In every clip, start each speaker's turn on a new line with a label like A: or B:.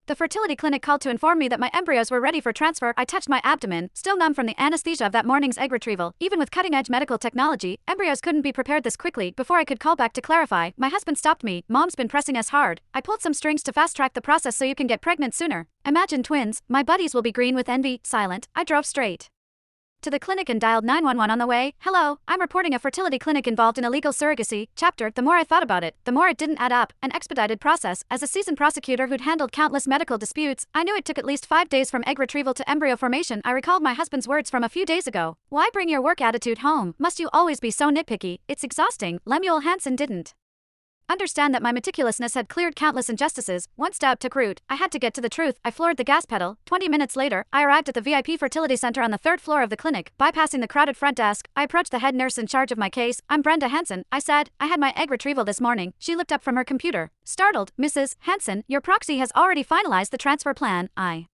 A: The fertility clinic called to inform me that my embryos were ready for transfer. I touched my abdomen, still numb from the anesthesia of that morning's egg retrieval. Even with cutting-edge medical technology, embryos couldn't be prepared this quickly. Before I could call back to clarify, my husband stopped me. Mom's been pressing us hard. I pulled some strings to fast-track the process so you can get pregnant sooner. Imagine twins. My buddies will be green with envy. Silent. I drove straight to the clinic and dialed 911 on the way. Hello, I'm reporting a fertility clinic involved in illegal surrogacy. Chapter. The more I thought about it, the more it didn't add up. An expedited process. As a seasoned prosecutor who'd handled countless medical disputes, I knew it took at least 5 days from egg retrieval to embryo formation. I recalled my husband's words from a few days ago. Why bring your work attitude home? Must you always be so nitpicky? It's exhausting. Lemuel Hansen didn't understand that my meticulousness had cleared countless injustices. Once doubt took root, I had to get to the truth. I floored the gas pedal. 20 minutes later, I arrived at the VIP fertility center on the 3rd floor of the clinic. Bypassing the crowded front desk, I approached the head nurse in charge of my case. I'm Brenda Hansen, I said. I had my egg retrieval this morning. She looked up from her computer. Startled, Mrs. Hansen, your proxy has already finalized the transfer plan. I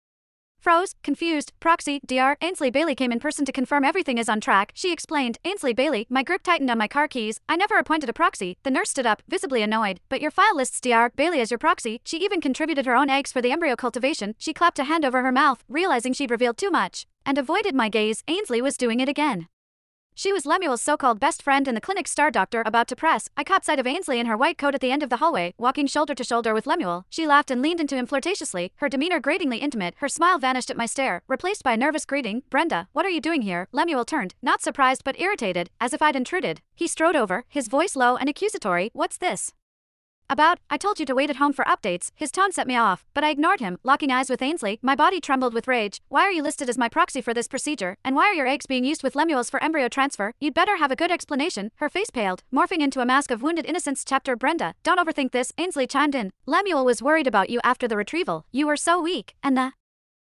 A: froze, confused. Proxy, Dr. Ainsley Bailey came in person to confirm everything is on track. She explained. Ainsley Bailey, my grip tightened on my car keys. I never appointed a proxy. The nurse stood up, visibly annoyed. But your file lists Dr. Bailey as your proxy. She even contributed her own eggs for the embryo cultivation. She clapped a hand over her mouth, realizing she'd revealed too much, and avoided my gaze. Ainsley was doing it again. She was Lemuel's so-called best friend and the clinic's star doctor. About to press, I caught sight of Ainsley in her white coat at the end of the hallway, walking shoulder to shoulder with Lemuel. She laughed and leaned into him flirtatiously, her demeanor gratingly intimate. Her smile vanished at my stare, replaced by a nervous greeting. Brenda, what are you doing here? Lemuel turned, not surprised but irritated, as if I'd intruded. He strode over, his voice low and accusatory. What's this about? I told you to wait at home for updates. His tone set me off, but I ignored him, locking eyes with Ainsley. My body trembled with rage. Why are you listed as my proxy for this procedure? And why are your eggs being used with Lemuel's for embryo transfer? You'd better have a good explanation. Her face paled, morphing into a mask of wounded innocence. Chapter. Brenda, don't overthink this, Ainsley chimed in. Lemuel was worried about you after the retrieval. You were so weak, and the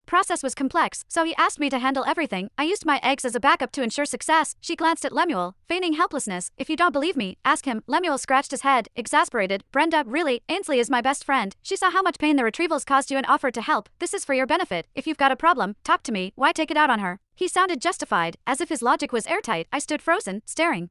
A: process was complex, so he asked me to handle everything. I used my eggs as a backup to ensure success. She glanced at Lemuel, feigning helplessness. If you don't believe me, ask him. Lemuel scratched his head, exasperated. Brenda, really? Ainsley is my best friend. She saw how much pain the retrievals caused you and offered to help. This is for your benefit. If you've got a problem, talk to me. Why take it out on her? He sounded justified, as if his logic was airtight. I stood frozen, staring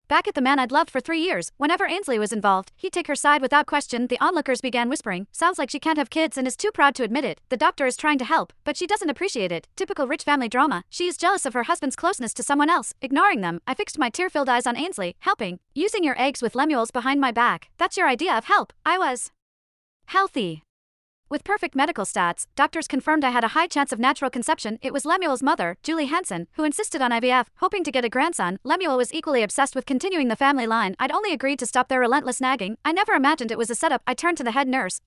A: back at the man I'd loved for 3 years. Whenever Ainsley was involved, he'd take her side without question. The onlookers began whispering. Sounds like she can't have kids and is too proud to admit it. The doctor is trying to help, but she doesn't appreciate it. Typical rich family drama. She is jealous of her husband's closeness to someone else. Ignoring them, I fixed my tear-filled eyes on Ainsley. Helping. Using your eggs with Lemuel's behind my back. That's your idea of help. I was healthy. With perfect medical stats, doctors confirmed I had a high chance of natural conception. It was Lemuel's mother, Julie Hansen, who insisted on IVF, hoping to get a grandson. Lemuel was equally obsessed with continuing the family line. I'd only agreed to stop their relentless nagging. I never imagined it was a setup. I turned to the head nurse.